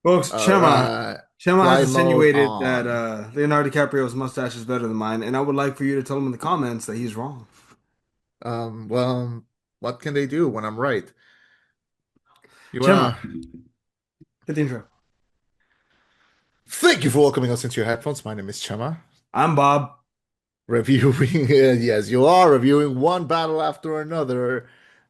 Folks, All right. Chema has Flight mode insinuated that on. Leonardo DiCaprio's mustache is better than mine, and I would like for you to tell him in the comments that he's wrong. Well, what can they do when I'm right? You Chema, wanna hit the intro. Thank you for welcoming us into your headphones. My name is Chema. I'm Bob. Reviewing, yes, you are reviewing one battle after another.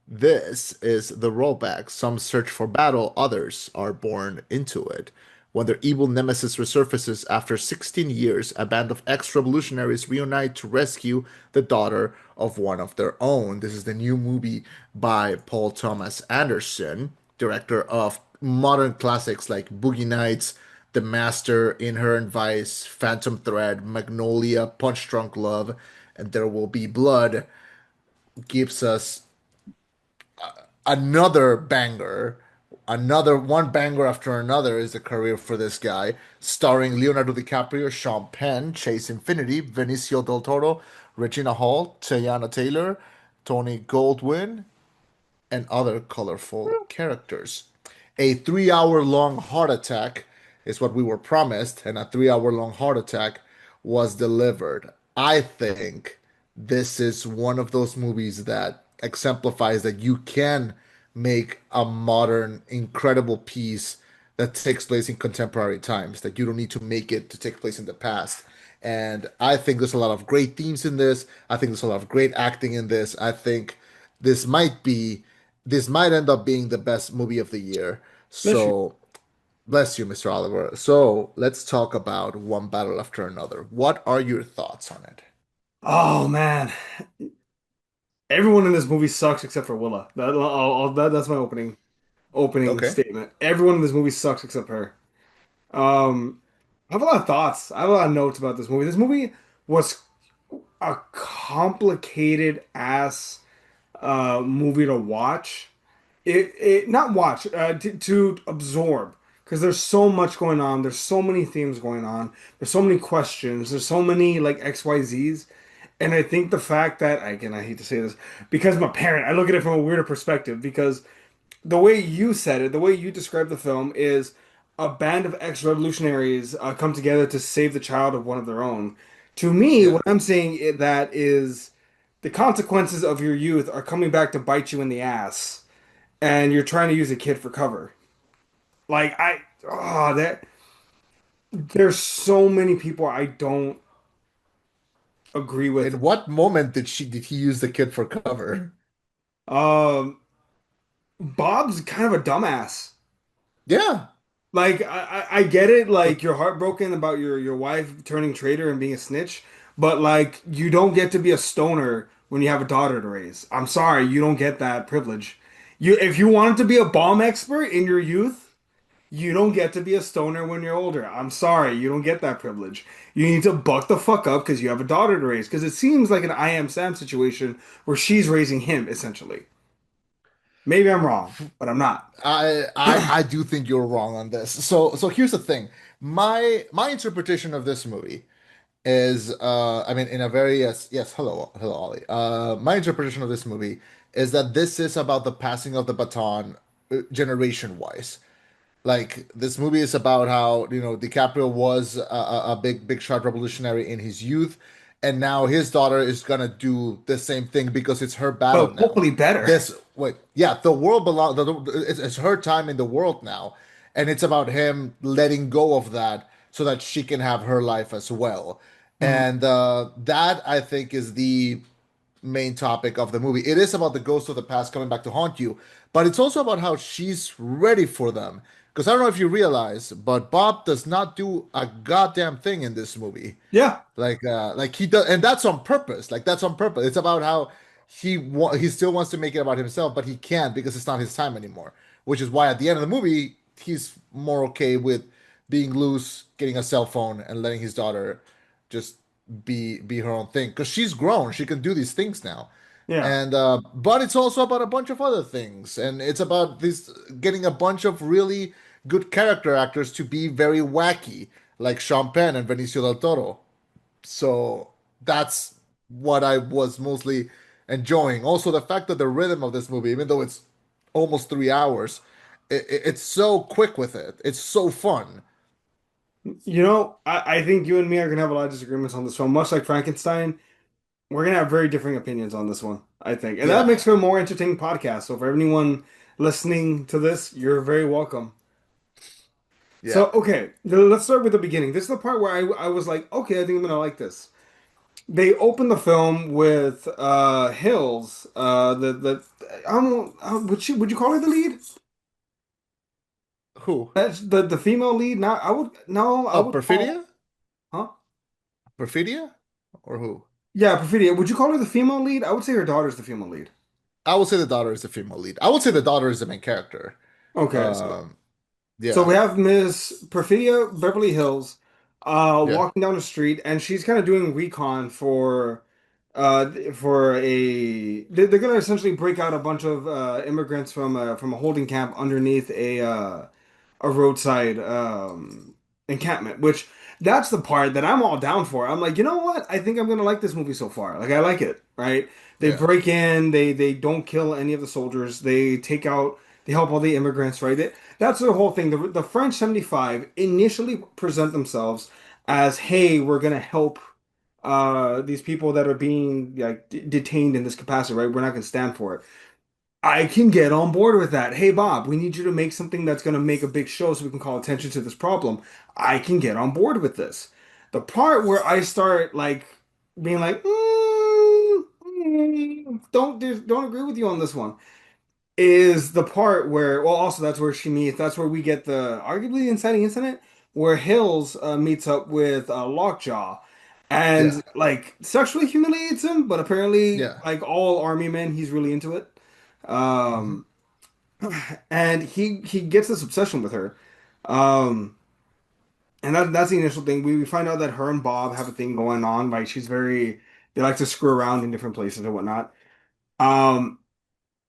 This is the rollback. Some search for battle, others are born into it. When their evil nemesis resurfaces after 16 years, a band of ex-revolutionaries reunite to rescue the daughter of one of their own. This is the new movie by Paul Thomas Anderson, director of modern classics like Boogie Nights, the Master, Inherent Vice, Phantom Thread, Magnolia, Punch Drunk Love, and There Will Be Blood gives us another banger. Another one banger after another is the career for this guy, starring Leonardo DiCaprio, Sean Penn, Chase Infinity, Benicio del Toro, Regina Hall, Teyana Taylor, Tony Goldwyn, and other colorful characters. A 3 hour long heart attack is what we were promised, and a 3 hour long heart attack was delivered. I think this is one of those movies that exemplifies that you can make a modern, incredible piece that takes place in contemporary times, that you don't need to make it to take place in the past. And I think there's a lot of great themes in this. I think there's a lot of great acting in this. I think this might be this might end up being the best movie of the year. Bless you. So, bless you, Mr. Oliver. So, let's talk about One Battle After Another. What are your thoughts on it? Oh man, everyone in this movie sucks except for Willa. That's my opening Okay. statement. Everyone in this movie sucks except her. I have a lot of thoughts. I have a lot of notes about this movie. This movie was a complicated ass movie to watch. It not watch to absorb because there's so much going on. There's so many themes going on. There's so many questions. There's so many like XYZs. And I think the fact that again I hate to say this because I'm a parent, I look at it from a weirder perspective because the way you said it, the way you described the film is a band of ex-revolutionaries come together to save the child of one of their own. To me, Yeah. what I'm saying that is the consequences of your youth are coming back to bite you in the ass, and you're trying to use a kid for cover. Like that there's so many people I don't agree with. In what moment did he use the kid for cover? Um, Bob's kind of a dumbass. Yeah. Like I get it, like you're heartbroken about your wife turning traitor and being a snitch, but like you don't get to be a stoner when you have a daughter to raise. I'm sorry, you don't get that privilege. You if you wanted to be a bomb expert in your youth, you don't get to be a stoner when you're older. I'm sorry, you don't get that privilege. You need to buck the fuck up because you have a daughter to raise. Because it seems like an I Am Sam situation where she's raising him essentially. Maybe I'm wrong, but I'm not. I do think you're wrong on this. So here's the thing. My interpretation of this movie is I mean in a very yes, hello Ollie. My interpretation of this movie is that this is about the passing of the baton generation wise. Like this movie is about how, DiCaprio was a big shot revolutionary in his youth, and now his daughter is gonna do the same thing because it's her battle But now. hopefully better. This wait, yeah, the world it's her time in the world now, and it's about him letting go of that so that she can have her life as well. And that I think is the main topic of the movie. It is about the ghost of the past coming back to haunt you, but it's also about how she's ready for them. Because I don't know if you realize, but Bob does not do a goddamn thing in this movie. Yeah. Like he does, and that's on purpose. Like that's on purpose. It's about how he still wants to make it about himself, but he can't because it's not his time anymore. Which is why at the end of the movie, he's more okay with being loose, getting a cell phone, and letting his daughter just be her own thing because she's grown. She can do these things now. Yeah. And but it's also about a bunch of other things, and it's about this getting a bunch of really good character actors to be very wacky, like Sean Penn and Benicio del Toro. So that's what I was mostly enjoying. Also, the fact that the rhythm of this movie, even though it's almost 3 hours, it's so quick with it. It's so fun. I think you and me are gonna have a lot of disagreements on this film. Much like Frankenstein, we're gonna have very differing opinions on this one, I think. And that Yeah, makes for a more entertaining podcast. So for anyone listening to this, you're very welcome. yeah. So, okay, let's start with the beginning. This is the part where I was like, okay, I think I'm gonna like this. They open the film with Hills, the I don't would you call her the lead? Who? That's the female lead. Not I would no, I Oh, would call Perfidia? huh? Perfidia? Or who? Yeah, Perfidia. Would you call her the female lead? I would say her daughter's the female lead. I would say the daughter is the female lead. I would say the daughter is the main character. Okay, Um, so yeah, we have Miss Perfidia Beverly Hills yeah, walking down the street, and she's kind of doing recon for they're gonna essentially break out a bunch of immigrants from a holding camp underneath a roadside encampment, which that's the part that I'm all down for. I'm like, you know what? I think I'm gonna like this movie so far. Like I like it, right? They yeah. break in, they don't kill any of the soldiers, they help all the immigrants, right? That's the whole thing. The French 75 initially present themselves as, hey, we're gonna help these people that are being like detained in this capacity, right? We're not gonna stand for it. I can get on board with that. Hey, Bob, we need you to make something that's going to make a big show so we can call attention to this problem. I can get on board with this. The part where I start like being like, don't agree with you on this one is the part where, well, also that's where she meets. That's where we get the arguably inciting incident where Hills meets up with Lockjaw Yeah. and like sexually humiliates him, but apparently, Yeah. like all army men, he's really into it. Hmm. Um, and he gets this obsession with her. Um, and that's the initial thing. We find out that her and Bob have a thing going on. Like they like to screw around in different places and whatnot. Um,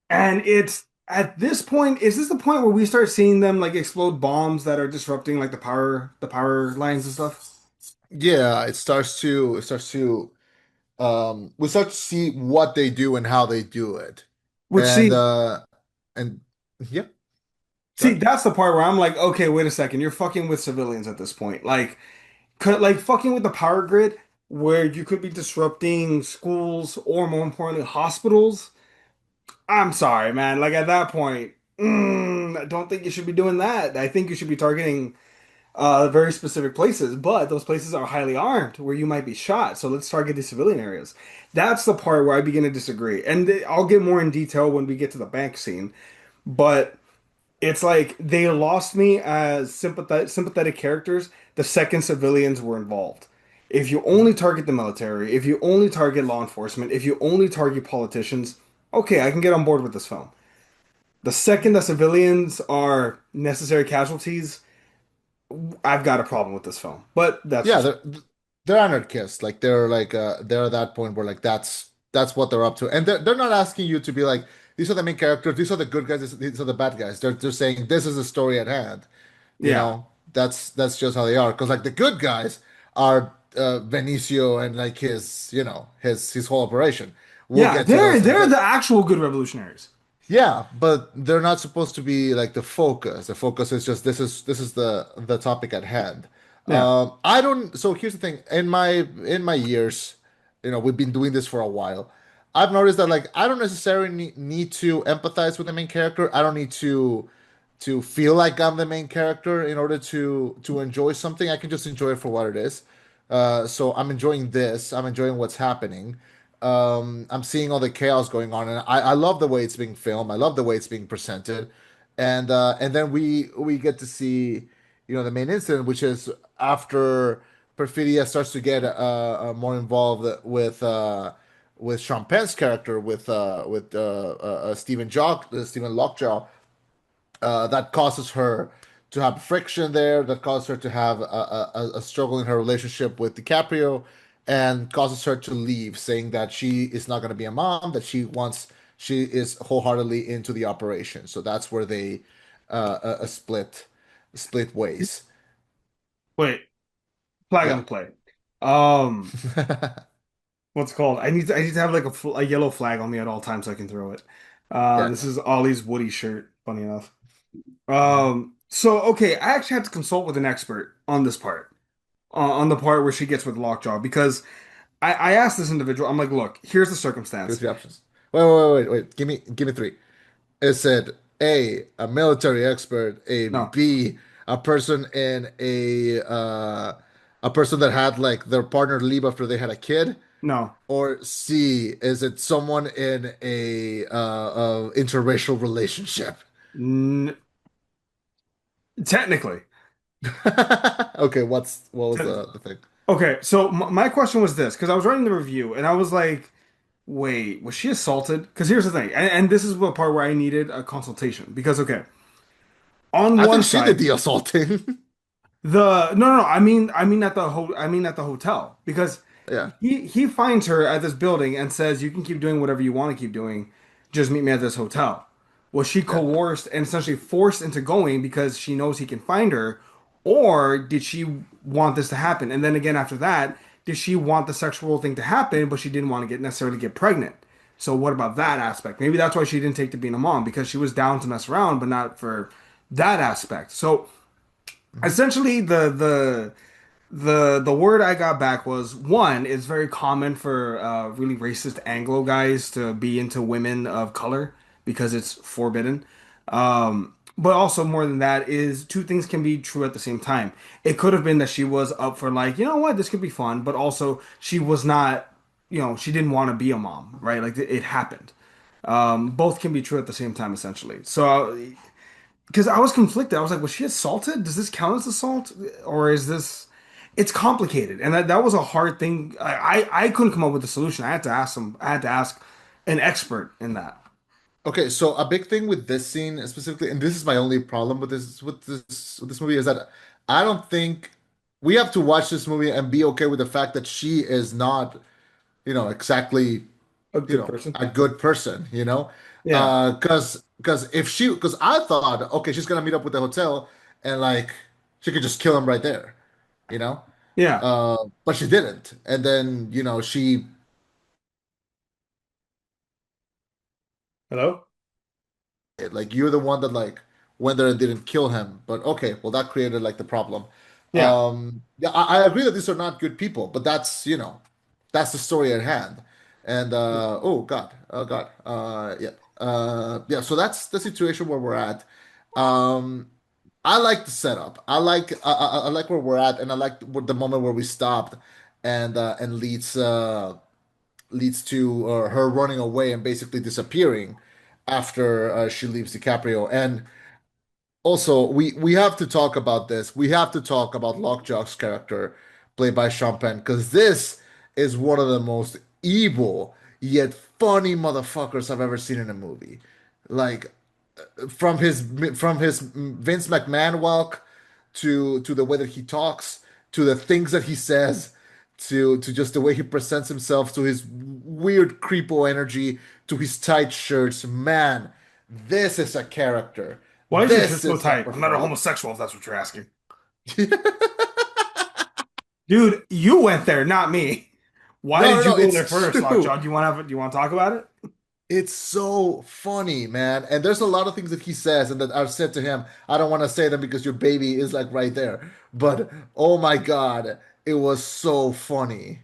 and it's at this point, is this the point where we start seeing them like explode bombs that are disrupting like the power lines and stuff? Yeah, it starts to we start to see what they do and how they do it. Which And and yeah, see, right? that's the part where I'm like, okay, wait a second, you're fucking with civilians at this point. Like fucking with the power grid where you could be disrupting schools or more importantly hospitals. I'm sorry, man. Like at that point, I don't think you should be doing that. I think you should be targeting very specific places, but those places are highly armed where you might be shot. So let's target the civilian areas. That's the part where I begin to disagree. And I'll get more in detail when we get to the bank scene. But it's like they lost me as sympathetic characters the second civilians were involved. If you only Mhm. target the military, if you only target law enforcement, if you only target politicians, okay, I can get on board with this film. The second the civilians are necessary casualties, I've got a problem with this film. But that's Yeah, just they're anarchists. Like they're at that point where like that's what they're up to. And they're not asking you to be like, these are the main characters, these are the good guys, these are the bad guys. They're saying this is the story at hand. You yeah. know, that's just how they are. Because like the good guys are Benicio and like his, his whole operation. We'll Yeah, get to they're those in a they're bit. the actual good revolutionaries. Yeah, but they're not supposed to be like the focus. The focus is just this is the topic at hand. Yeah. I don't. So here's the thing. In my years, we've been doing this for a while. I've noticed that like I don't necessarily need to empathize with the main character. I don't need to feel like I'm the main character in order to enjoy something. I can just enjoy it for what it is. So I'm enjoying this. I'm enjoying what's happening. I'm seeing all the chaos going on, and I love the way it's being filmed. I love the way it's being presented, and then we get to see, the main incident, which is after Perfidia starts to get more involved with Sean Penn's character, with Stephen Lockjaw, that causes her to have friction there, that causes her to have a struggle in her relationship with DiCaprio, and causes her to leave, saying that she is not going to be a mom, that she is wholeheartedly into the operation. So that's where they split ways. Wait, flag on Yeah. the play. Um, what's it called? I need to have like a yellow flag on me at all times so I can throw it. Yeah. This is Ollie's Woody shirt, funny enough. So okay, I actually had to consult with an expert on this part, on the part where she gets with Lockjaw, because I asked this individual, I'm like, look, here's the Here's circumstance. the options. Wait. Give me three. It said a military expert, a No, B, a person in a person that had like their partner leave after they had a kid, no, or C, is it someone in a interracial relationship? N technically. Okay, what was Te- the thing? Okay, so my question was this, because I was writing the review and I was like, wait, was she assaulted? Because here's the thing, and this is the part where I needed a consultation. Because, okay, on I one think she did side, the assaulting. no, I mean at the hotel, because Yeah, he finds her at this building and says, "You can keep doing whatever you want to keep doing, just meet me at this hotel." Was she yeah. coerced and essentially forced into going because she knows he can find her, or did she want this to happen? And then again, after that, did she want the sexual thing to happen, but she didn't want to get necessarily get pregnant? So what about that aspect? Maybe that's why she didn't take to being a mom, because she was down to mess around, but not for that aspect. So Mhm. essentially, the word I got back was, one, it's very common for really racist Anglo guys to be into women of color because it's forbidden. But also more than that is two things can be true at the same time. It could have been that she was up for, like, you know what, this could be fun, but also she was not, she didn't want to be a mom, right? Like it happened. Both can be true at the same time, essentially. So because I was conflicted. I was like, was she assaulted? Does this count as assault? Or is this it's complicated. And that was a hard thing. I couldn't come up with a solution. I had to ask an expert in that. Okay, so a big thing with this scene specifically, and this is my only problem with this movie, is that I don't think we have to watch this movie and be okay with the fact that she is not, exactly, A good person. a good person, Yeah. because because I thought, okay, she's gonna meet up with the hotel and like she could just kill him right there, you know, Yeah. but she didn't, and then she Hello? like you're the one that like went there and didn't kill him. But okay, well that created like the problem. Yeah. Yeah, I agree that these are not good people, but that's the story at hand. And oh God, yeah. So that's the situation where we're at. Um, I like the setup. I like where we're at, and I like the moment where we stopped, and leads to her running away and basically disappearing after she leaves DiCaprio. And also, we have to talk about this. We have to talk about Lockjack's character, played by Sean Penn, because this is one of the most evil yet funny motherfuckers I've ever seen in a movie. Like from his Vince McMahon walk to the way that he talks, to the things that he says, to just the way he presents himself, to his weird creepo energy, to his tight shirts. Man, this is a character. Why is your This shirt so is a tight? I'm not a performance. homosexual, if that's what you're asking. Dude, you went there, not me. Why No, no, did you no, go there it's first, true. Lockjaw? Do you want to talk about it? It's so funny, man. And there's a lot of things that he says and that I've said to him. I don't want to say them because your baby is like right there. But oh my God, it was so funny.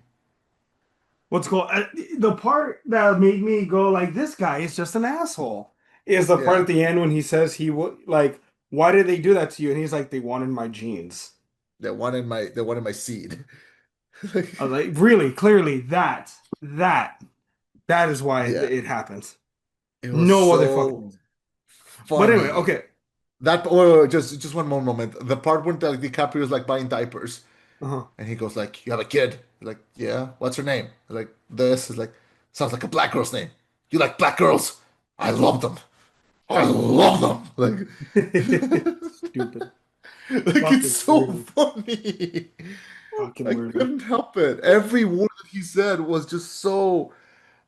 What's cool? The part that made me go like, this guy is just an asshole, is the part Yeah. at the end when he says he would like, why did they do that to you? And he's like, they wanted my genes. They wanted my seed. I was like, really, clearly, that, that is why Yeah. it happens. It was No other fucking so reason. But anyway, funny. okay. Just one more moment. The part when like, DiCaprio is like buying diapers Uh-huh. and he goes like, "You have a kid?" Like, "Yeah. What's her name?" Like, "This is like sounds like a black girl's name. You like black girls? I love them. I love them." Stupid. Like it's Fucking so weirdo. funny. Fucking I weirdo. couldn't help it. Every word that he said was just so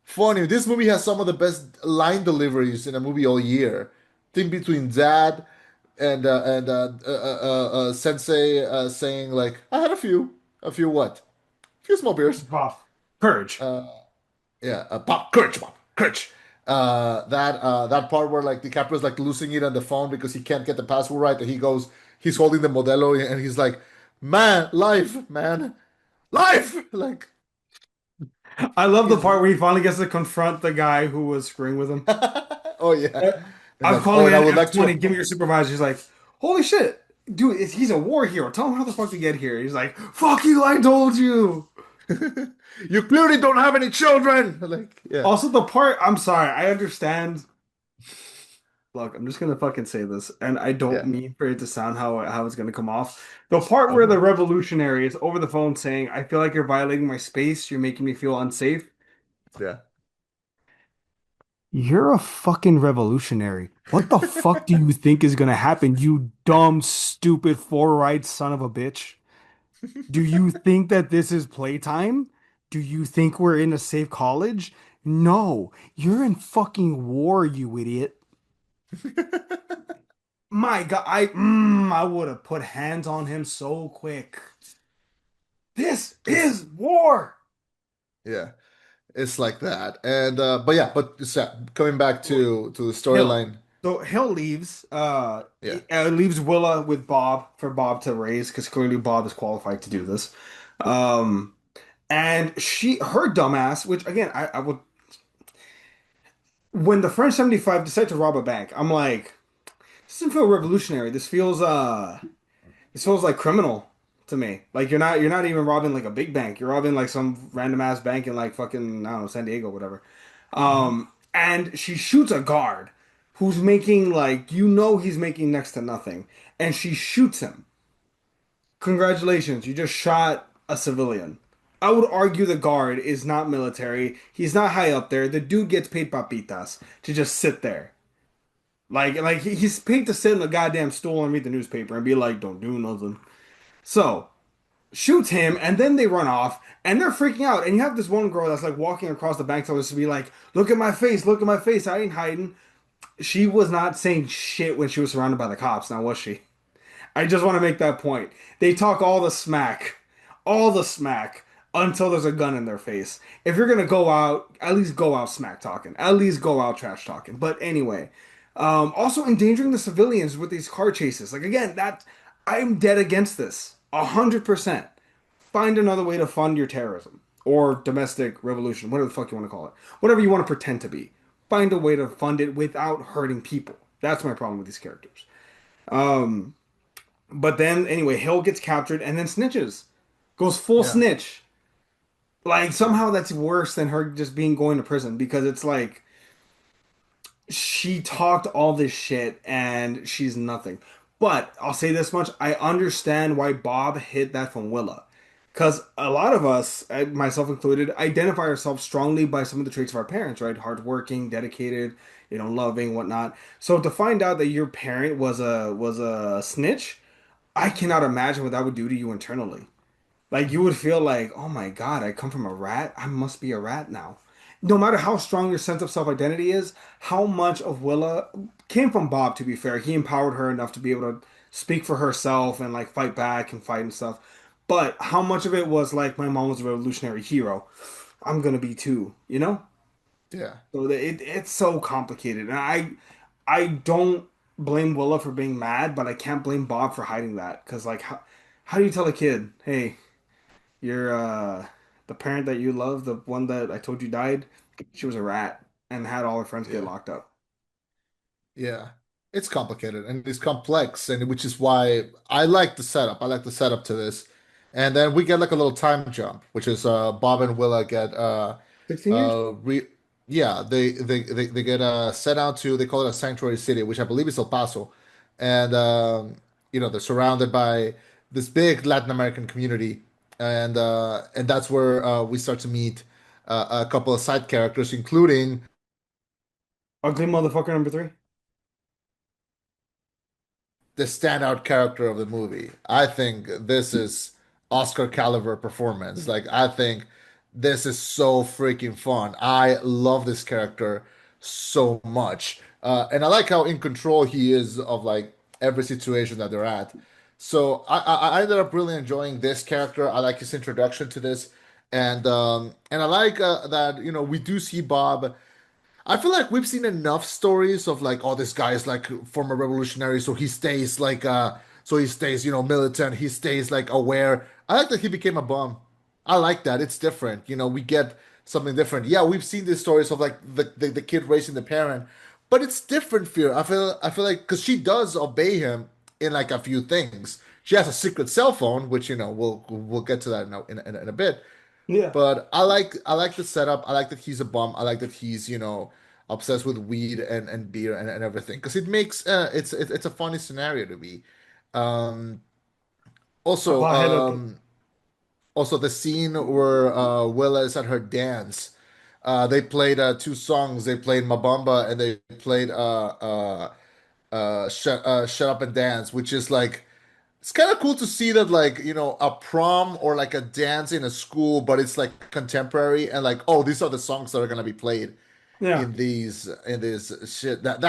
funny. This movie has some of the best line deliveries in a movie all year. Thing between Dad and Sensei saying like, "I had a few what? A few small beers." Buff. Courage. Uh, yeah, Pop, courage, Pop, courage. That part where like DiCaprio's like losing it on the phone because he can't get the password right, and he's holding the Modelo, and he's like, "Man, life, man, life!" Like I love the he's, part where he finally gets to confront the guy who was screwing with him. oh yeah, Uh, and I'm like, oh, calling and I in would like F20. to. Give me your supervisor. He's like, holy shit, dude, he's a war hero. Tell him how the fuck to get here. He's like, fuck you, I told you. You clearly don't have any children. Like, yeah, Also, the part, I'm sorry, I understand. Look, I'm just gonna fucking say this, and I don't yeah, mean for it to sound how it's gonna come off. The part where the okay, revolutionary is over the phone saying, I feel like you're violating my space, you're making me feel unsafe. yeah. You're a fucking revolutionary. What the fuck do you think is gonna happen, you dumb, stupid, four-eyed son of a bitch? Do you think that this is playtime? Do you think we're in a safe college? No, you're in fucking war, you idiot. My God, I would have put hands on him so quick. This It's is war. yeah, it's like that, and but yeah, but coming back to the Hill. storyline, So Hill leaves, yeah, leaves Willa with Bob for Bob to raise because clearly Bob is qualified to do this. Um, and her dumbass, which again, I would, when the French 75 decide to rob a bank, I'm like, this doesn't feel revolutionary. This feels like criminal to me. Like you're not even robbing like a big bank. You're robbing like some random ass bank in like fucking I don't know San Diego, whatever. hmm And she shoots a guard who's making like he's making next to nothing, and she shoots him. Congratulations, you just shot a civilian. I would argue the guard is not military. He's not high up there. The dude gets paid papitas to just sit there. Like he's paid to sit in a goddamn stool and read the newspaper and be like, "Don't do nothing." So shoots him, and then they run off, and they're freaking out. And you have this one girl that's like walking across the bank tellers to be like, "Look at my face, look at my face. I ain't hiding." She was not saying shit when she was surrounded by the cops. Now was she? I just want to make that point. They talk all the smack until there's a gun in their face. If you're gonna go out, at least go out smack talking. At least go out trash talking. But anyway, also endangering the civilians with these car chases. Like again, that I'm dead against this. 100%. Find another way to fund your terrorism or domestic revolution, whatever the fuck you want to call it. Whatever you want to pretend to be. Find a way to fund it without hurting people. That's my problem with these characters. But then, anyway, Hill gets captured and then snitches. Goes full yeah, snitch. Like, somehow that's worse than her just being going to prison because it's like she talked all this shit and she's nothing. But I'll say this much, I understand why Bob hid that from Willa. Because a lot of us, myself included, identify ourselves strongly by some of the traits of our parents, right? Hardworking, dedicated, loving, whatnot. So to find out that your parent was a snitch, I cannot imagine what that would do to you internally. Like you would feel like, oh my God, I come from a rat. I must be a rat now. No matter how strong your sense of self-identity is, how much of Willa came from Bob, to be fair. He empowered her enough to be able to speak for herself and like fight back and fight and stuff. But how much of it was like my mom was a revolutionary hero? I'm gonna be too, you know? yeah, So it's so complicated. And I don't blame Willa for being mad, but I can't blame Bob for hiding that. Because like how do you tell a kid, hey, you're the parent that you love, the one that I told you died, she was a rat and had all her friends get yeah. locked up. Yeah, it's complicated and it's complex, and which is why I like the setup. I like the setup to this, and then we get like a little time jump, which is Bob and Willa get 16 years? uh re yeah they get sent out to, they call it a sanctuary city, which I believe is El Paso, and they're surrounded by this big Latin American community, and that's where we start to meet a couple of side characters, including Ugly motherfucker number three. the standout character of the movie. I think this is Oscar caliber performance. Like I think this is so freaking fun. I love this character so much. And I like how in control he is of like every situation that they're at. So I ended up really enjoying this character. I like his introduction to this, and I like that we do see Bob. I feel like we've seen enough stories of like, oh, this guy is like former revolutionary, so he stays like so he stays, militant, he stays like aware. I like that he became a bum. I like that. It's different. We get something different. Yeah, we've seen these stories of like the kid raising the parent, but it's different fear. I feel like because she does obey him in like a few things. She has a secret cell phone, which we'll get to that in a bit. Yeah. But I like the setup. I like that he's a bum. I like that he's obsessed with weed and beer and everything because it makes it's a funny scenario to be. Um, also Apahelate. um, also the scene where Willa is at her dance. They played two songs. They played Mabamba and they played Shut Up and Dance, which is like it's kind of cool to see that like a prom or like a dance in a school, but it's like contemporary and like oh these are the songs that are gonna be played Yeah. in this shit. That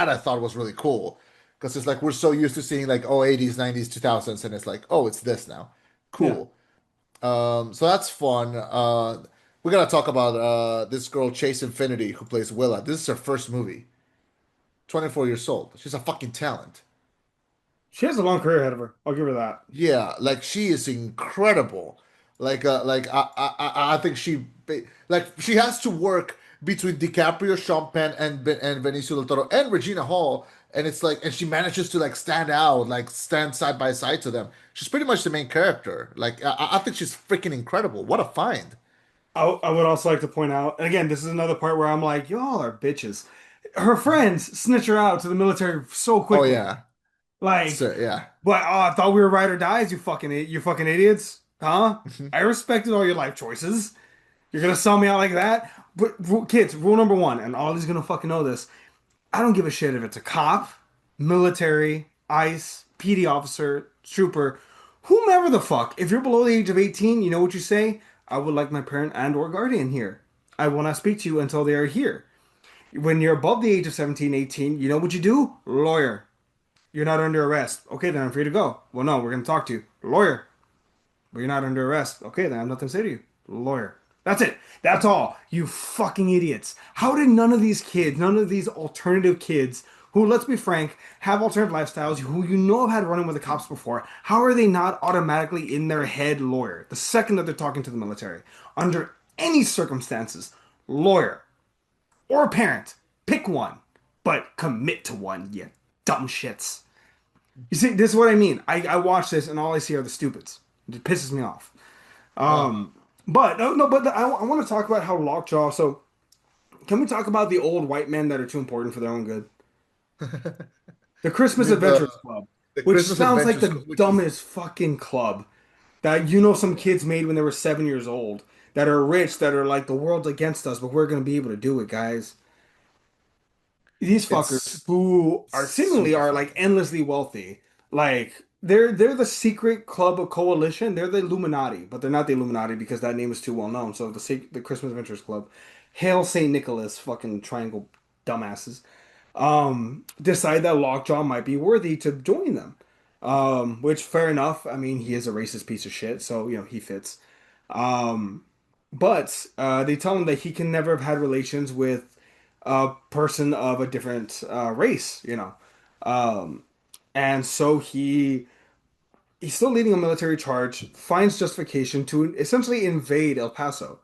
I thought was really cool because it's like we're so used to seeing like oh 80s 90s 2000s and it's like oh it's this now. Yeah. Cool. So that's fun. We gotta talk about this girl Chase Infinity who plays Willa. This is her first movie. 24 years old. She's a fucking talent. She has a long career ahead of her. I'll give her that. Yeah, like she is incredible. Like I think like she has to work between DiCaprio, Sean Penn, and Benicio del Toro and Regina Hall, and it's like and she manages to like stand out, like stand side by side to them. She's pretty much the main character. Like I think she's freaking incredible. What a find! I would also like to point out, and again, this is another part where I'm like, y'all are bitches. Her friends snitch her out to the military so Oh quickly. yeah, Like, so yeah. but oh, I thought we were ride or dies, you fucking idiots. Huh? I respected all your life choices. You're gonna sell me out like that? But kids, rule number one, and Ollie's gonna fucking know this. I don't give a shit if it's a cop, military, ICE, PD officer, trooper, whomever the fuck. If you're below the age of 18, you know what you say? I would like my parent and or guardian here. I will not speak to you until they are here. When you're above the age of 17, 18, you know what you do? Lawyer. You're not under arrest. Okay, then I'm free to go. Well, no, we're going to talk to you. Lawyer. But you're not under arrest. Okay, then I have nothing to say to you. Lawyer. That's it. That's all. You fucking idiots. How did none of these kids, none of these alternative kids, who, let's be frank, have alternative lifestyles, who you know have had running with the cops before, how are they not automatically in their head lawyer the second that they're talking to the military? Under any circumstances, lawyer or parent. Pick one, but commit to one, you dumb shits. You see, this is what I mean. I watch this and all I see are the stupids. It pisses me off. Uh, But no, no, but I want to talk about how Lockjaw. So, can we talk about the old white men that are too important for their own good? The you Christmas mean Adventurers Club, the which Christmas sounds like Adventures, the which is dumbest fucking club that some kids made when they were 7 years old. That are rich, that are like the world's against us, but we're gonna be able to do it, guys. These fuckers it's who are seemingly super are fun. like endlessly wealthy, like they're the secret club of coalition. They're the Illuminati, but they're not the Illuminati because that name is too well known. So the Christmas Adventures Club, Hail Saint Nicholas, fucking triangle dumbasses, decide that Lockjaw might be worthy to join them. Which fair enough. I mean, he is a racist piece of shit, so he fits. Um, but they tell him that he can never have had relations with a person of a different race. Um, and so he's still leading a military charge, finds justification to essentially invade El Paso.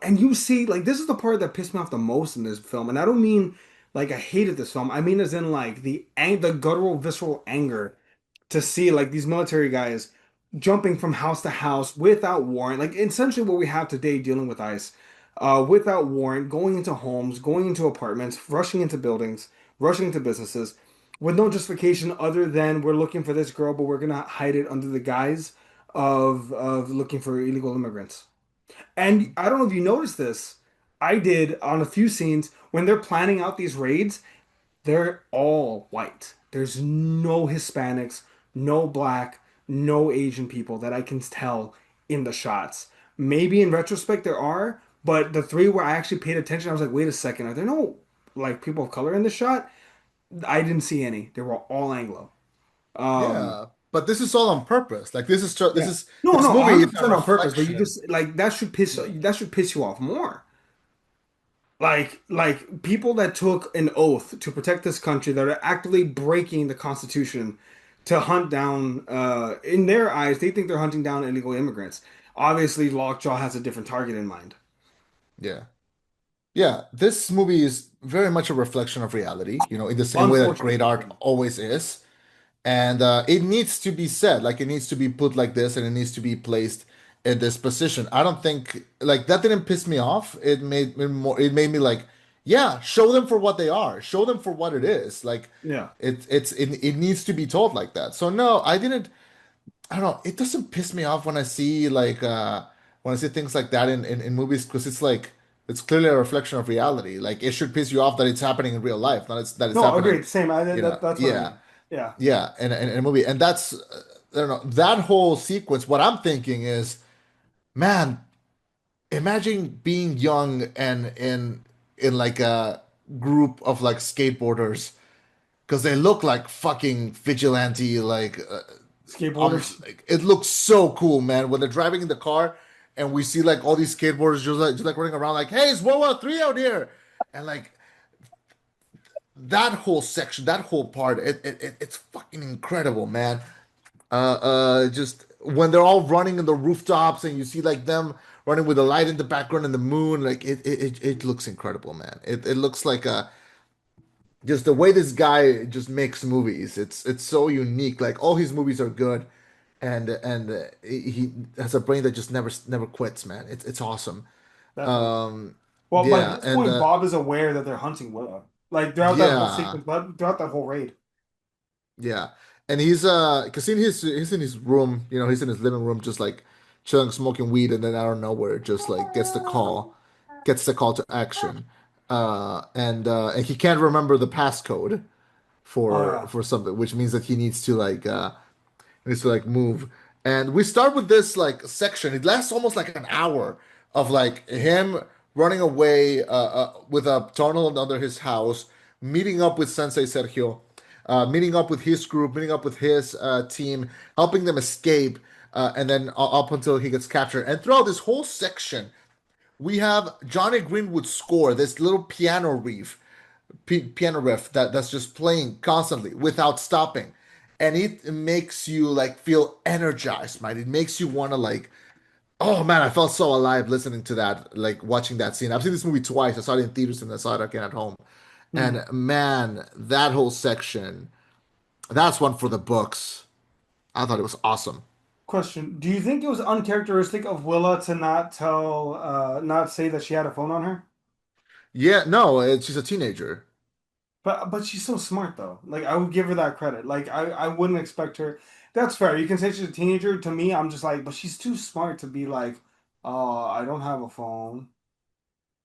And you see, like, this is the part that pissed me off the most in this film. And I don't mean like I hated this film. I mean as in like the guttural, visceral anger to see like these military guys jumping from house to house without warrant, like essentially what we have today dealing with ICE, without warrant, going into homes, going into apartments, rushing into buildings, rushing into businesses, with no justification other than we're looking for this girl, but we're gonna hide it under the guise of looking for illegal immigrants. And I don't know if you noticed this. I did on a few scenes when they're planning out these raids. They're all white. There's no Hispanics, no black, no Asian people that I can tell in the shots. Maybe in retrospect there are, but the three where I actually paid attention, I was like, wait a second, are there no like people of color in the shot? I didn't see any. They were all Anglo. Um, Yeah, but this is all on purpose. Like this yeah. is No, this no, movie is a 100% on purpose, but you reflection. just like that should piss you off more. Like people that took an oath to protect this country that are actively breaking the Constitution to hunt down, in their eyes, they think they're hunting down illegal immigrants. Obviously, Lockjaw has a different target in mind. Yeah. Yeah, this movie is very much a reflection of reality, in the same way that great Unfortunately, art always is. And it needs to be said, like it needs to be put like this, and it needs to be placed in this position. I don't think like that didn't piss me off. It made me like, yeah, show them for what they are. Show them for what it is. Like yeah. it needs to be told like that. So no, I don't know, it doesn't piss me off when I see like when I see things like that in movies because it's like it's clearly a reflection of reality. Like it should piss you off that it's happening in real life, not that it's No, happening, agreed. Same. That's what I yeah. mean. Yeah. Yeah, in a movie, and that's I don't know that whole sequence. What I'm thinking is, man, imagine being young and in like a group of like skateboarders because they look like fucking vigilante. Skateboarders. Like, it looks so cool, man. When they're driving in the car and we see like all these skateboarders just like running around, like, hey, it's World War III out here, and like that whole section, that whole part, it's fucking incredible, man. Just when they're all running in the rooftops and you see like them running with the light in the background and the moon, like it looks incredible, man. It looks like just the way this guy just makes movies. It's so unique. Like all his movies are good, and he has a brain that just never quits, man. It's awesome. Definitely. Um, Well, by yeah, this and point, Bob is aware that they're hunting Willow. Like throughout that whole yeah. sequence, but throughout that whole raid. Yeah. And he's cause he's in his room, he's in his living room just like chilling, smoking weed, and then out of nowhere just like gets the call to action. And he can't remember the passcode Oh yeah. for something, which means that he needs to like move. And we start with this like section. It lasts almost like an hour of like him running away with a tunnel under his house, meeting up with Sensei Sergio, meeting up with his group, meeting up with his team, helping them escape, and then up until he gets captured. And throughout this whole section, we have Johnny Greenwood's score, this little piano riff that's just playing constantly without stopping, and it makes you like feel energized, man. It makes you want to like, oh man, I felt so alive listening to that, like watching that scene. I've seen this movie twice. I saw it in theaters and I saw it again at home. Hmm. And man, that whole section, that's one for the books. I thought it was awesome. Question: Do you think it was uncharacteristic of Willa to not say that she had a phone on her? Yeah, no, she's a teenager. But she's so smart though. Like I would give her that credit. Like I wouldn't expect her. That's fair. You can say she's a teenager. To me, I'm just like, but she's too smart to be like, oh, I don't have a phone.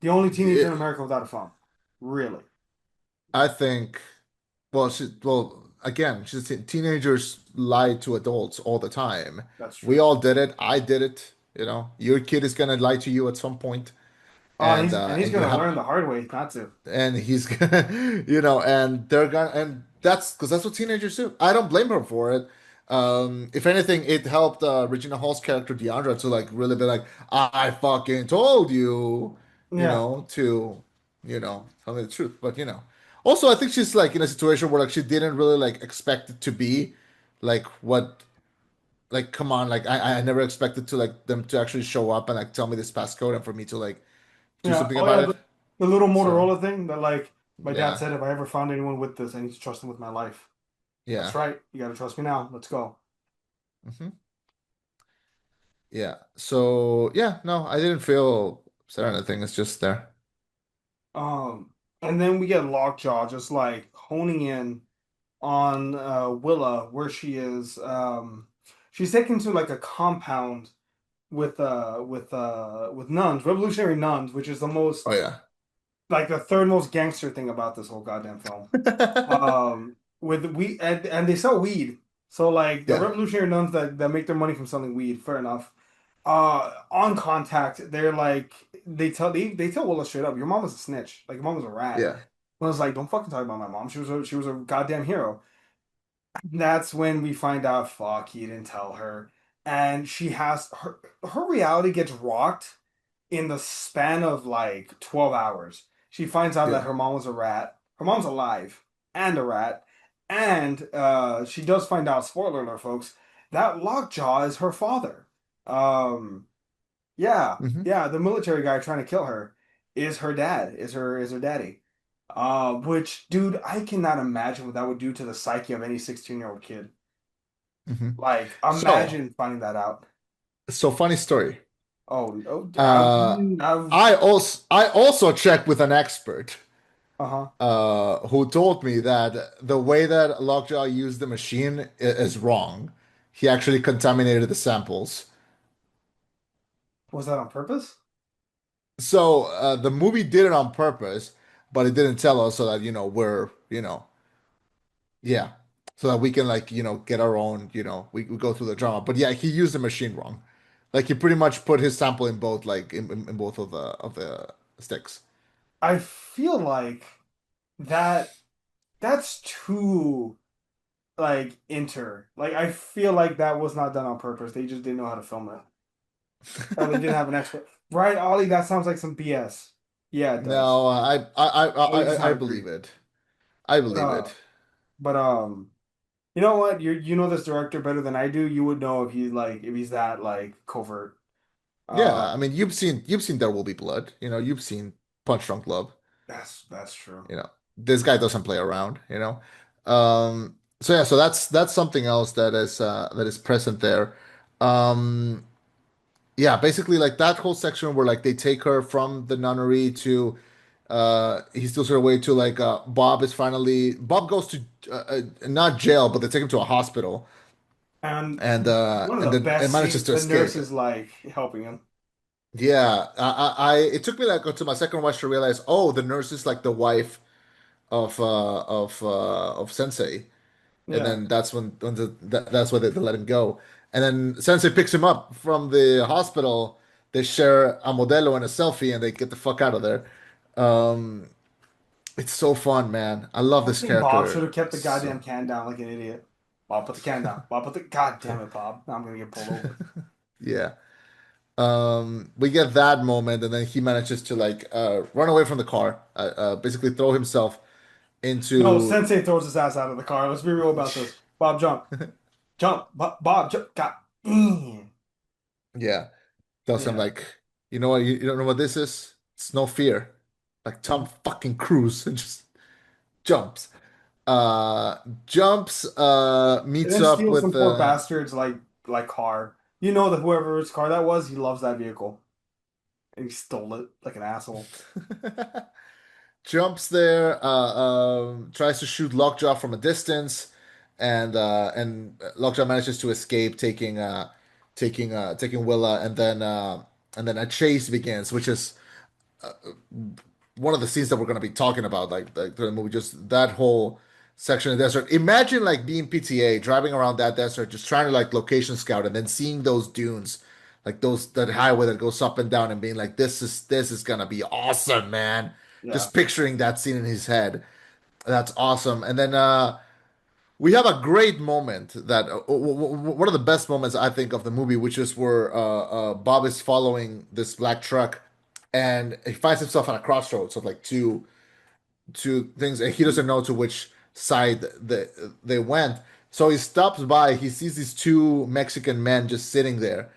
The only teenager in It, America without a phone. Really? I think. Well, again, teenagers lie to adults all the time. That's We true. all did it. I did it. Your kid is gonna lie to you at some point, and He's you gonna have, learn the hard way not to. and he's gonna, and they're gonna, and that's because that's what teenagers do. I don't blame her for it. If anything, it helped Regina Hall's character Deandra to like really be like, I fucking told you, Yeah. to, tell me the truth. But also I think she's like in a situation where like she didn't really like expect it to be like what like come on like I never expected to like them to actually show up and like tell me this passcode and for me to like do Yeah. something Oh about yeah. it. The little So Motorola thing that like my dad yeah, said if I ever found anyone with this, I need to trust them with my life. That's yeah. right. You gotta trust me now. Let's go. Hmm. Yeah. So yeah, no, I didn't feel sad or anything. It's just there. Um, and then we get Lockjaw just like honing in on Willa where she is. She's taken to like a compound with nuns, revolutionary nuns, which is the Oh most yeah. like the third most gangster thing about this whole goddamn film. With weed and they sell weed. So like the Yeah. revolutionary nuns that make their money from selling weed, fair enough. On contact, they're like they tell Willa straight up, your mom was a snitch. Like your mom was a rat. Yeah. Willa's like, don't fucking talk about my mom. She was a goddamn hero. That's when we find out, fuck, he didn't tell her. And she has her reality gets rocked in the span of like 12 hours. She finds out that Yeah. her mom was a rat. Her mom's alive and a rat. And she does find out, spoiler alert, folks, that Lockjaw is her father. Um, yeah, Hmm. yeah, the military guy trying to kill her is her dad, is her daddy. Which, dude, I cannot imagine what that would do to the psyche of any 16-year-old kid. Hmm. Like, So, imagine finding that out. funny story. Oh, no, Uh, I also checked with an expert uh-huh. who told me that the way that Lockjaw used the machine is wrong. He actually contaminated the samples. Was that on purpose? So the movie did it on purpose, but it didn't tell us so that we're yeah, so that we can like get our own we go through the drama. But yeah, he used the machine wrong. Like he pretty much put his sample in both like in both of the sticks. I feel like that that's too like like I feel like that was not done on purpose. They just didn't know how to film it. Or they didn't have an expert. Right, Ollie, that sounds like some BS. Yeah, it does. No, Ollie does not I agree. believe it. I believe Uh, it. but you know what? You know this director better than I do. You would know if he's that like covert. Uh, Yeah, I mean, you've seen There Will Be Blood. You've seen Punch Drunk Love. that's true. This guy doesn't play around. So yeah, so that's something else that is present there. Um, yeah, basically like that whole section where like they take her from the nunnery to he steals her away to like Bob goes to not jail, but they take him to a hospital And and one of the then it best manages scenes, to the nurse escape. is like helping him. Yeah, it took me like to my second watch to realize, oh, the nurse is like the wife of Sensei, and Yeah. then that's why they let him go, and then Sensei picks him up from the hospital. They share a modelo and a selfie, and they get the fuck out of there. Um, it's so fun, man. I love I this think Bob should character. have kept the So goddamn can down like an idiot. Bob, put the can down. Bob, put the God damn it, Bob. Now I'm gonna get pulled over. yeah. We get that moment, and then he manages to like run away from the car, basically throw himself No, into Sensei throws his ass out of the car. Let's be real about this. Bob, jump. Jump. Bob, jump. God damn. yeah. Tells him Yeah. like, you know what? You don't know what this is? It's no fear. Like Tom Mhm. fucking Cruise and just jumps. Uh, And meets then up steals with some poor bastard's like car. You know that whoever's car that was, he loves that vehicle. And he stole it like an asshole. jumps there, tries to shoot Lockjaw from a distance, and Lockjaw manages to escape, taking Willa, and then a chase begins, which is one of the scenes that we're going to be talking about, like through the movie, just that whole section of the desert. Imagine like being PTA, driving around that desert, just trying to like location scout, and then seeing those dunes, like that highway that goes up and down, and being like, this is gonna be awesome, man. Yeah. Just picturing that scene in his head. That's awesome. And then we have a great moment that one of the best moments I think of the movie, which is where Bob is following this black truck, and he finds himself at a crossroads of like two things, and he doesn't know to which side they went. So he stops by. He sees these two Mexican men just sitting there,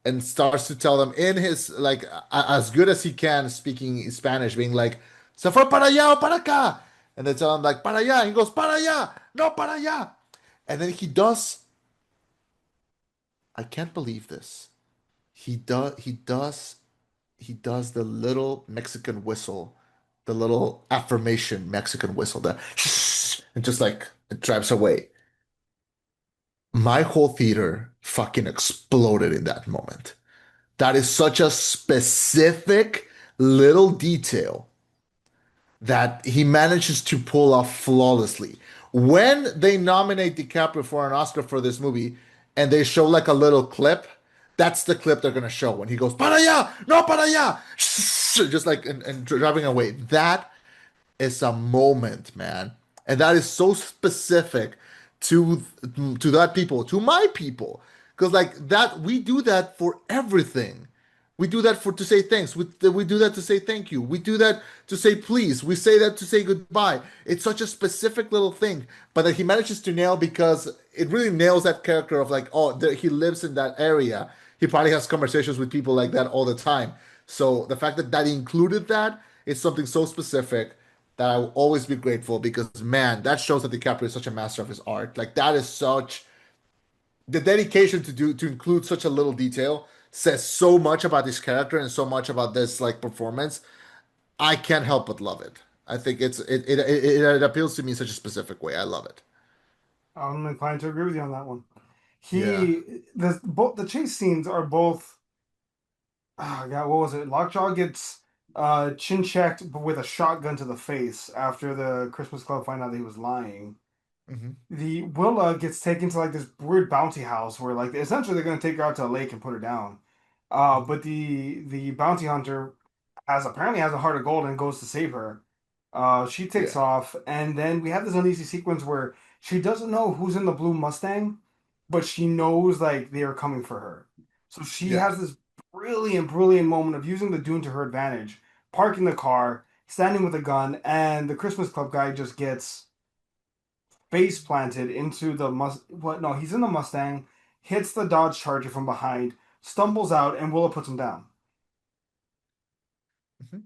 and starts to tell them in his like as good as he can, speaking Spanish, being like, "Se fue para allá o para acá," and they tell him like "para allá." He goes "para allá, no para allá," and then he does. I can't believe this. He does the little Mexican whistle, the little affirmation Mexican whistle that and just like it drives away. My whole theater fucking exploded in that moment. That is such a specific little detail that he manages to pull off flawlessly. When they nominate DiCaprio for an Oscar for this movie and they show like a little clip, that's the clip they're gonna show when he goes para allá, no para allá, just like and driving away. That is a moment, man, and that is so specific to to that people, to my people, because like that we do that for everything. We do that for to say thanks. We do that to say thank you. We do that to say please. We say that to say goodbye. It's such a specific little thing, but that he manages to nail because it really nails that character of like, oh, he lives in that area. He probably has conversations with people like that all the time. So the fact that that included that is something so specific that I will always be grateful because man, that shows that DiCaprio is such a master of his art. Like that is such the dedication to include such a little detail says so much about this character and so much about this like performance. I can't help but love it. I think it appeals to me in such a specific way. I love it. I'm inclined to agree with you on that one. Yeah. The chase scenes are both. Oh God, what was it? Lockjaw gets chin checked with a shotgun to the face after the Christmas Club find out that he was lying. Hmm. The Willa gets taken to like this weird bounty house where like essentially they're gonna take her out to a lake and put her down. Hmm. But the bounty hunter apparently has a heart of gold and goes to save her. She takes Yeah. off, and then we have this uneasy sequence where she doesn't know who's in the blue Mustang, but she knows like they are coming for her. So she Yeah. has this brilliant moment of using the dune to her advantage, parking the car, standing with a gun, and the Christmas Club guy just gets face planted into the what no, he's in the Mustang, hits the Dodge Charger from behind, stumbles out, and Willa puts him down. Hmm.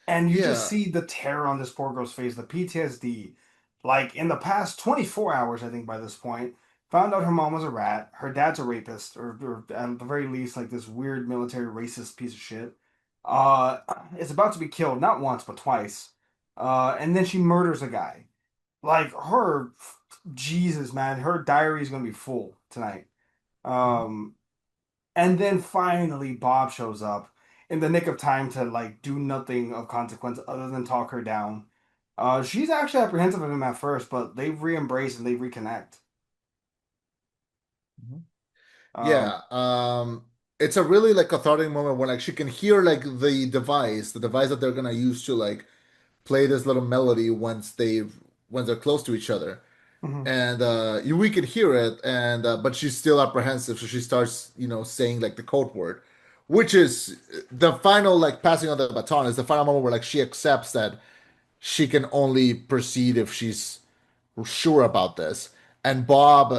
And you just Yeah. see the terror on this poor girl's face, the PTSD. Like in the past 24 hours, I think by this point, found out her mom was a rat, her dad's a rapist, or at the very least, like this weird military racist piece of shit. Uh, is about to be killed, not once, but twice. And then she murders a guy. Like her, Jesus, man, her diary is gonna be full tonight. Hmm. Um, and then finally Bob shows up in the nick of time to like do nothing of consequence other than talk her down. She's actually apprehensive of him at first, but they re-embrace and they reconnect. Hmm. Um, Yeah. It's a really like cathartic moment when like she can hear like the device that they're gonna use to like play this little melody once they're close to each other. mhm. And we could hear it, and but she's still apprehensive, so she starts, saying like the code word, which is the final like passing of the baton. Is the final moment where like she accepts that she can only proceed if she's sure about this. And Bob,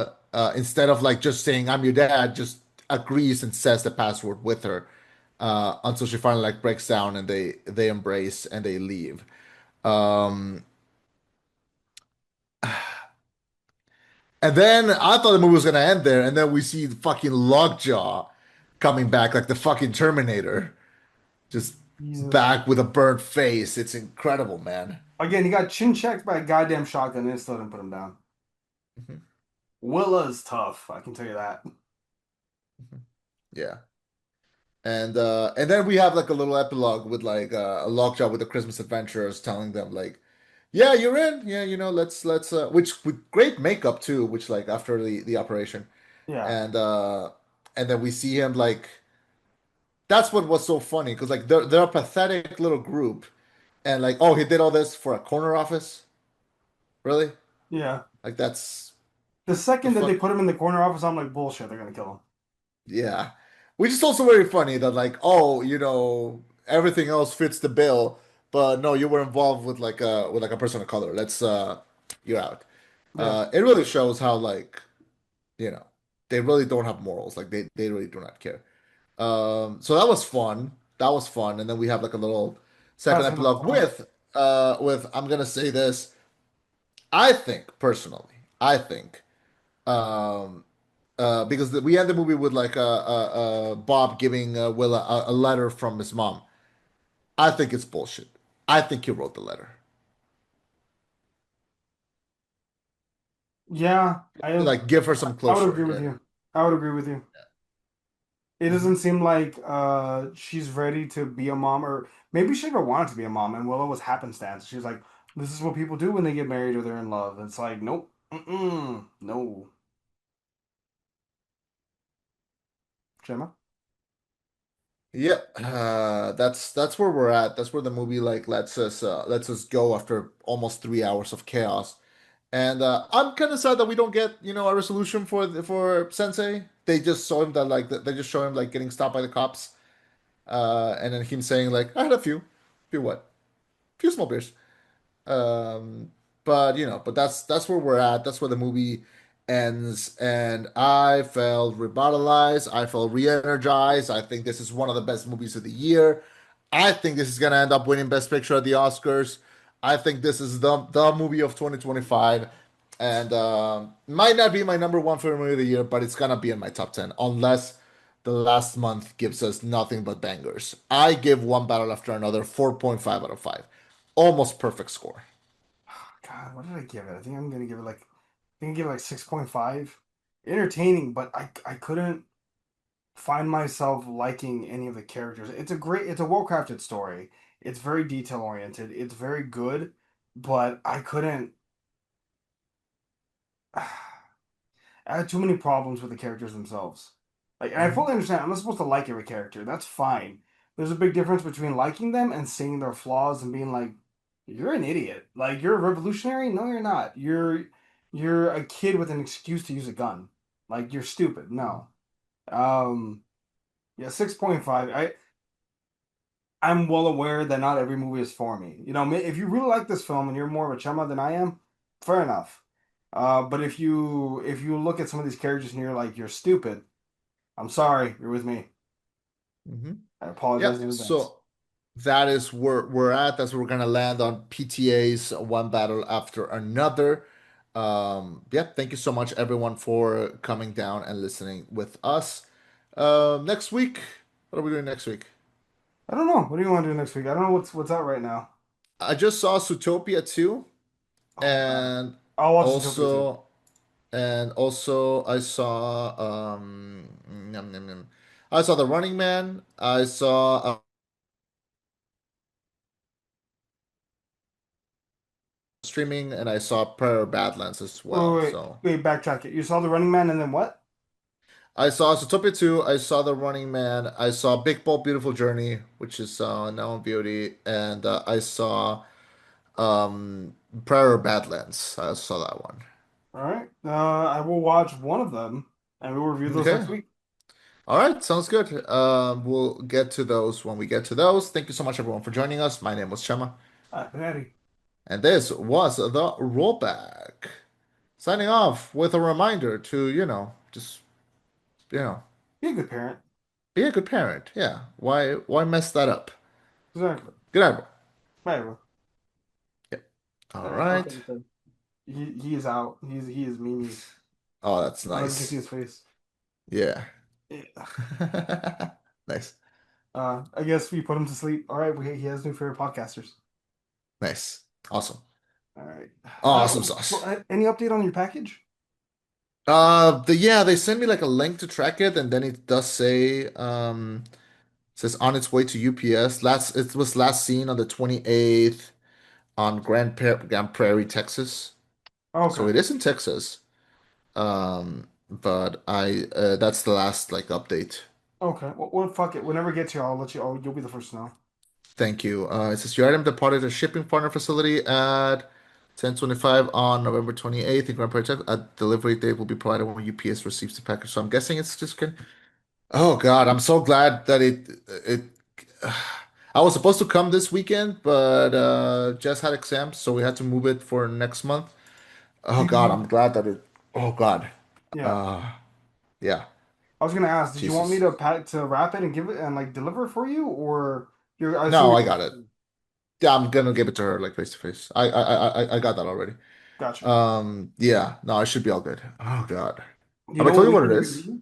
instead of like just saying "I'm your dad," just agrees and says the password with her until she finally like breaks down and they embrace and they leave. Um, And then I thought the movie was gonna end there, and then we see the fucking Lockjaw coming back like the fucking Terminator, just Jesus. back with a burnt face. It's incredible, man. Again, he got chin checked by a goddamn shotgun and still didn't put him down. Mhm. Willa's tough, I can tell you that. Mhm. Yeah. And then we have like a little epilogue with like a Lockjaw with the Christmas adventurers telling them like, yeah, you're in. Yeah, let's which with great makeup too, which like after the operation. Yeah, And and then we see him like that's what was so funny because like they're a pathetic little group. And like, oh, he did all this for a corner office? Really? yeah. Like that's The the second that they fuck. put him in the corner office, I'm like, bullshit, they're gonna kill him. Yeah. Which is also very funny that like, oh, everything else fits the bill, but no, you were involved with like a person of color. Let's you're out. Yeah. It really shows how like, you know, they really don't have morals. Like they really do not care. So that was fun. That was fun. And then we have like a little second Passing the epilogue baton. with I'm gonna say this. I think personally, I think um, because we end the movie with like Bob giving Will a letter from his mom. I think it's bullshit. I think he wrote the letter. Yeah, Like give her some I would agree closure. with you. I would agree with you. It Mhm. doesn't seem like she's ready to be a mom, or maybe she never wanted to be a mom, and Willow was happenstance. She was like, "This is what people do when they get married or they're in love." It's like, nope, no, Gemma. Yep. That's where we're at. That's where the movie like lets us go after almost 3 hours of chaos. And I'm kind of sad that we don't get, a resolution for Sensei. They just show him that like they just show him like getting stopped by the cops. And then him saying like, I had a few what? Few small beers. Um, but but that's where we're at. That's where the movie ends, and I felt revitalized. I felt re-energized. I think this is one of the best movies of the year. I think this is gonna end up winning Best Picture at the Oscars. I think this is the movie of 2025, and might not be my number one favorite movie of the year, but it's gonna be in my top 10 unless the last month gives us nothing but bangers. I give One Battle After Another 4.5 out of 5. Almost perfect score. God, what did I give it? I think I'm gonna give it like I think I give it like 6.5. Entertaining, but I couldn't find myself liking any of the characters. It's a well-crafted story. It's very detail oriented. It's very good, but I couldn't I had too many problems with the characters themselves. Like, and I Mhm. fully understand. I'm not supposed to like every character. That's fine. There's a big difference between liking them and seeing their flaws and being like, "You're an idiot. Like, you're a revolutionary. No, you're not. You're a kid with an excuse to use a gun. Like, you're stupid. No. Um, yeah, 6.5. I'm well aware that not every movie is for me. If you really like this film and you're more of a Chema than I am, fair enough. But if you look at some of these characters and you're like, you're stupid, I'm sorry, you're with me. Hmm. I apologize Yep. in advance. So that is where we're at. That's where we're gonna land on PTA's One Battle After Another. Yeah, thank you so much, everyone, for coming down and listening with us. Next week, what are we doing next week? I don't know. What do you want to do next week? I don't know what's out right now. I just saw Zootopia 2, Oh God, and I'll watch Zootopia too. also also I saw yum, yum, yum. I saw The Running Man. I saw streaming, and I saw Prayer of Badlands as Wait, well. wait, wait, So wait, backtrack it. You saw The Running Man and then what? I saw Zootopia 2, I saw The Running Man, I saw Big Bold Beautiful Journey, which is now on Beauty, and I saw Prayer of Badlands. I saw that one. All right. I will watch one of them and we'll review those Okay. next week. All right, sounds good. We'll get to those when we get to those. Thank you so much, everyone, for joining us. My name was Chema, Patty, and this was the rollback. Signing off with a reminder to, just, you know, be a good parent. be a good parent. Yeah. Why mess that up? Exactly. Good night, everyone. Bye, bro. Yep. All Okay, right. okay. He is out. He is Mimi. Oh, that's I don't know if you can see nice. his face. Yeah. Yeah. Nice. I guess we put him to sleep. All right, he has new favorite podcasters. Nice. Awesome. All right. Awesome sauce. Any update on your package? They sent me like a link to track it, and then it does say says on its way to UPS. It was last seen on the 28th on Grand Prairie, Texas. So Okay. it is in Texas. But I that's the last like update. Okay. Well, fuck it. Whenever it gets here, I'll let you. You'll be the first to know. Thank you. It says your item departed a shipping partner facility at 10:25 on November 28th in Grand Prairie, Texas. A delivery date will be provided when UPS receives the package. So I'm guessing it's just going. Oh God, I'm so glad that it. I was supposed to come this weekend, but Jess had exams, so we had to move it for next month. Oh Did God, you? I'm glad that it. Oh God. Yeah. Uh, yeah. I was gonna ask. Did you want me Jesus. to wrap it and give it and like deliver it for you, or you're? I assume No, you're I gonna. got it. Yeah, I'm gonna give it to her like face to face. I got that already. Gotcha. Yeah, no, I should be all good. Oh God. You Have I know what told you what weekend it you're gonna is? be?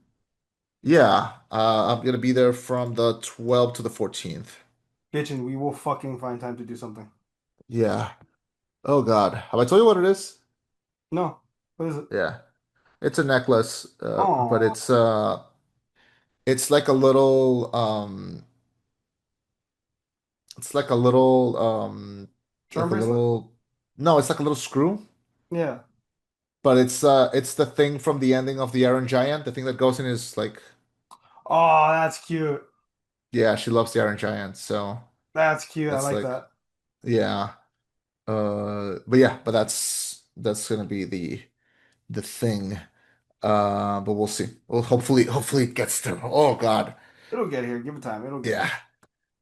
Yeah, I'm gonna be there from the 12th to the 14th. Bitchin', we will fucking find time to do something. Yeah. Oh God. Have I told you what it is? No. What is it? Yeah. It's a necklace, but Oh, it's like a little it's charm like a bracelet? little no, it's like a little screw, Yeah. but it's the thing from the ending of the Iron Giant. The thing that goes in is like Oh, that's cute. yeah, she loves the Iron Giant, so That's cute. I that's like like that. yeah. But yeah, but that's gonna be the thing. But we'll see. Well, hopefully it gets through. Oh God. It'll get here. Give it time. It'll get Yeah. here.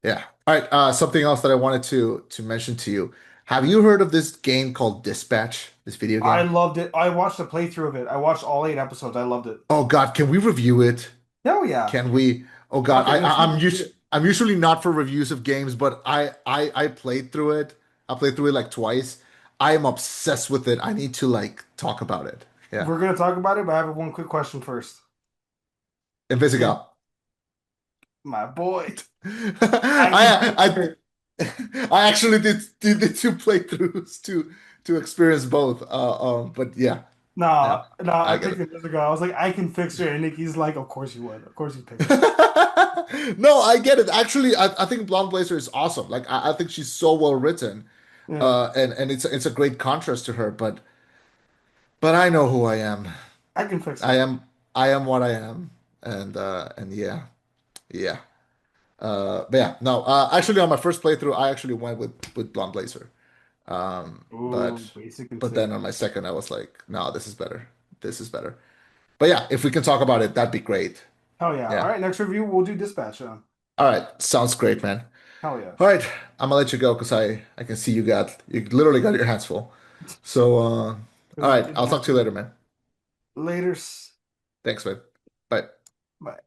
Yeah. All right. Something else that I wanted to mention to you. Have you heard of this game called Dispatch? This video I game? loved it. I watched a playthrough of it. I watched all 8 episodes. I loved it. Oh God, can we review it? Hell yeah. Can we? Oh God, Okay, next week I'm we'll do it. I'm usually not for reviews of games, but I played through it. I played through it like twice. I am obsessed with it. I need to like talk about it. Yeah. We're gonna talk about it, but I have one quick question first. Yeah, Invisigal. my boy, I can I fix her. I actually did the two playthroughs to experience both. But yeah, Nah, yeah, nah, I I get picked it. him as a guy. I was like, I can fix her, and Nikki's like, of course you would. Of course you pick her. No, I get it. Actually, I think Blonde Blazer is awesome. Like I think she's so well written. Yeah, And it's a great contrast to her, but I know who I am. I can fix I her. am I am what I am. And yeah, yeah. But yeah, no. Actually, on my first playthrough, I actually went with Blonde Blazer. But Ooh, basic but then insane. on my second, I was like, no, this is better. This is better. But yeah, if we can talk about it, that'd be great. Hell yeah. All Yeah. right, next review, we'll do Dispatch on. All right. Sounds great, man. Hell yeah. All right. I'm gonna let you go because I can see you literally got your hands full. So all Because right, it I'll talk to you happens. later, man. Later. Thanks, man. Bye. Bye.